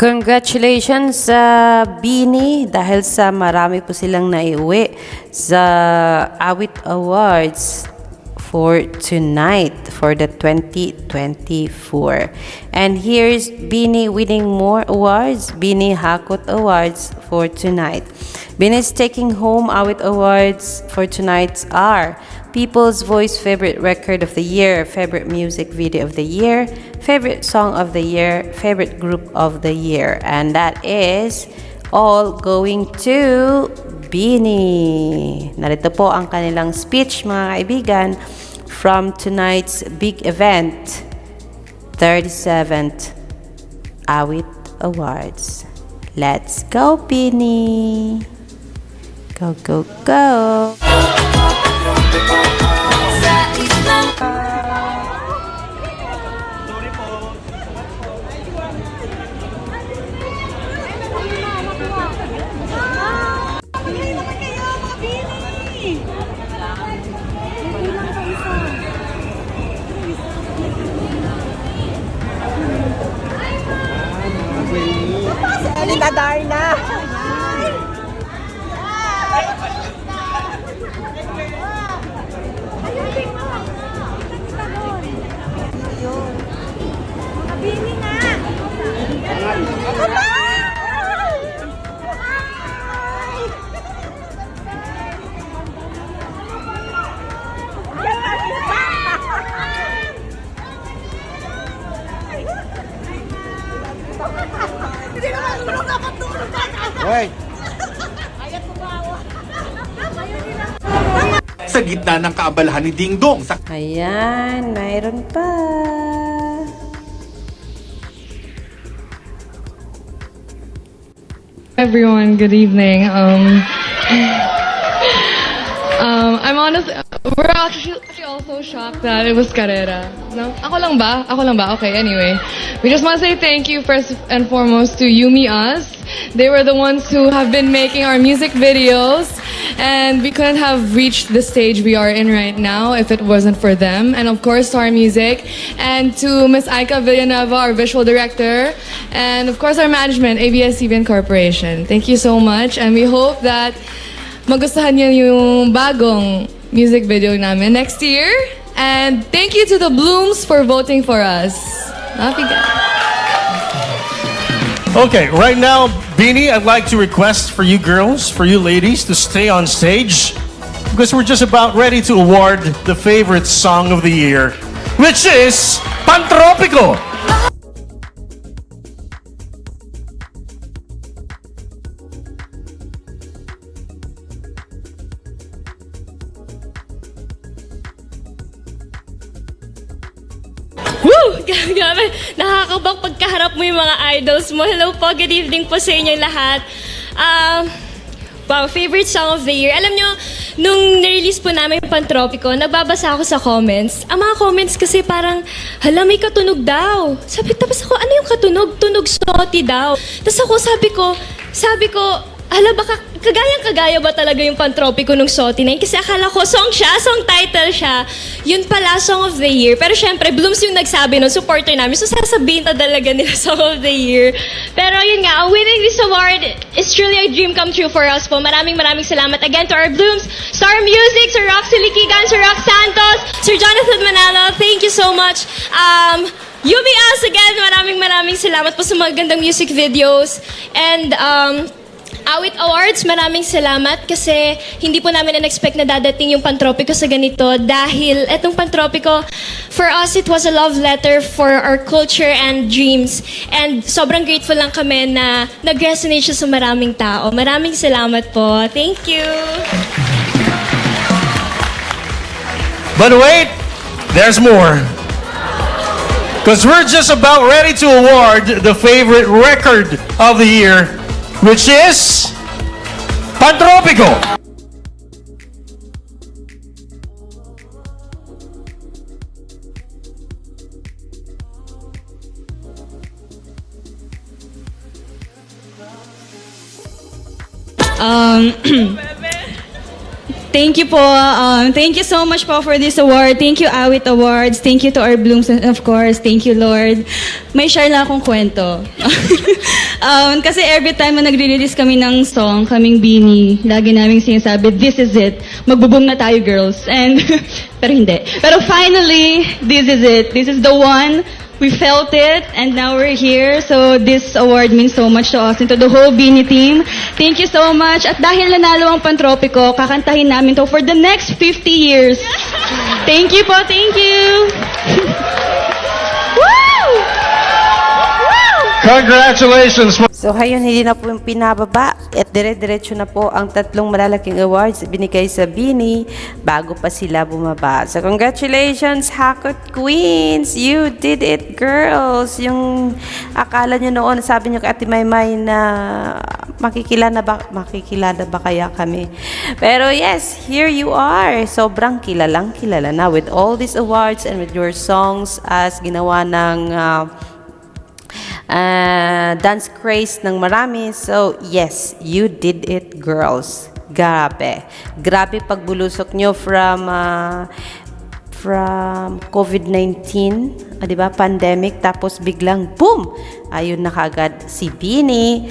Congratulations sa Bini dahil sa marami po silang naiuwi sa Awit Awards for tonight for the 2024. And here's Bini winning more awards, Bini Hakot Awards for tonight. Bini's taking home Awit Awards for tonight's are People's Voice Favorite Record of the Year, Favorite Music Video of the Year, Favorite Song of the Year, Favorite Group of the Year. And that is all going to Bini. Narito po ang kanilang speech, mga kaibigan, from tonight's big event, 37th Awit Awards. Let's go, Bini! Go, go, go! Alita Darna. Bini na. Hindi naman tulog ako tulog ka. Hoy! Sa gitna ng kaabalahan ni Ding Dong sa Ayan, mayroon pa. Everyone, good evening. I'm honest. We're actually also shocked that it was Carrera. No, ako lang ba? Ako lang ba? Okay. Anyway, we just want to say thank you first and foremost to Yumi Us. They were the ones who have been making our music videos, and we couldn't have reached the stage we are in right now if it wasn't for them. And of course, to our music, and to Miss Aika Villanueva, our visual director, and of course our management, ABS-CBN Corporation. Thank you so much, and we hope that magustuhan niyo yung bagong music video namin next year. And thank you to the Blooms for voting for us. Happy Okay, right now, Bini, I'd like to request for you girls, for you ladies, to stay on stage because we're just about ready to award the favorite song of the year, which is Pantropico. Woo! Grabe, nakakabang pagkaharap mo yung mga idols mo. Hello po, good evening po sa inyo lahat. Wow, favorite song of the year. Alam nyo, nung nirelease po namin yung Pantropico, nagbabasa ako sa comments. Ang mga comments kasi parang, hala, may katunog daw. Tapos ako, ano yung katunog? Tunog Soti daw. Tapos ako, sabi ko, hala, baka kagayang-kagaya ba talaga yung Pantropico nung Soti na yun? Kasi akala ko, song title siya. Yun pala, Song of the Year. Pero syempre, Blooms yung nagsabi nun, supporter namin. So sasabihin na talaga nila Song of the Year. Pero yun nga, winning this award is truly a dream come true for us po. Maraming salamat again to our Blooms, Star Music, Sir Roxy Liquigan, Sir Rox Santos, Sir Jonathan Manalo. Thank you so much. Yumi Us again, maraming salamat po sa magandang music videos. And Awit Awards, maraming salamat kasi hindi po namin na-expect na dadating yung Pantropico sa ganito dahil etong Pantropico, for us, it was a love letter for our culture and dreams. And sobrang grateful lang kami na nag-resonate siya sa maraming tao. Maraming salamat po. Thank you! But wait, there's more. Because we're just about ready to award the favorite record of the year, which is Pantropico. Thank you po. Thank you so much po for this award. Thank you, Awit Awards. Thank you to our Blooms, and of course, thank you, Lord. May share lang akong kwento. Kasi every time na nagre-release kami ng song, kaming Bini, lagi naming sinasabi, this is it. Magbo-boom na tayo, girls. And, pero hindi. Pero finally, this is it. This is the one. We felt it, and now we're here. So this award means so much to us and to the whole Bini team. Thank you so much. At dahil nanalo ang Pantropiko, kakantahin namin to for the next 50 years. Thank you po, thank you. Woo! Woo! Congratulations. So ngayon, hindi na po yung pinababa at dire-diretso na po ang tatlong malalaking awards binigay sa Bini bago pa sila bumaba. So congratulations, Hakot Queens! You did it, girls! Yung akala nyo noon, sabi nyo kay Ate Maymay na makikilala ba kaya kami? Pero yes, here you are! Sobrang kilalang kilala na with all these awards and with your songs as ginawa ng dance craze ng marami. So, yes, you did it, girls. Grabe. Grabe pagbulusok nyo from COVID-19, di ba? Pandemic. Tapos biglang, boom! Ayun na kagad si Bini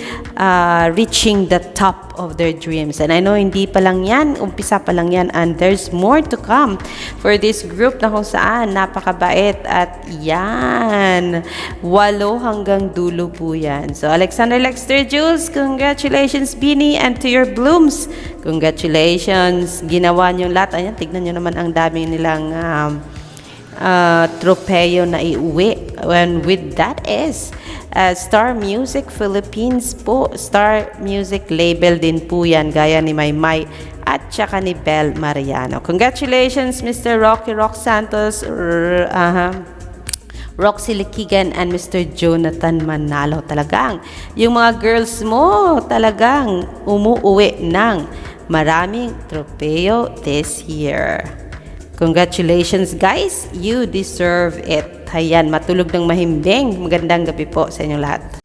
reaching the top of their dreams. And I know, hindi pa lang yan. Umpisa pa lang yan. And there's more to come for this group na kung saan napakabait. At yan, 8 hanggang dulo po yan. So, Alexander Lexter Jules, congratulations, Bini. And to your Blooms, congratulations. Ginawa nyo lahat. Ayan, tignan nyo naman ang dami nilang tropeo na iuwi. And with that is Star Music Philippines po. Star Music label din po yan, gaya ni Maymay at saka ni Bel Mariano. Congratulations, Mr. Rocky Rock Santos, Roxy Likigan, and Mr. Jonathan Manalo. Talagang, yung mga girls mo talagang umuuwi ng maraming tropeo this year. Congratulations, guys! You deserve it. Ayan, matulog ng mahimbing. Magandang gabi po sa inyong lahat.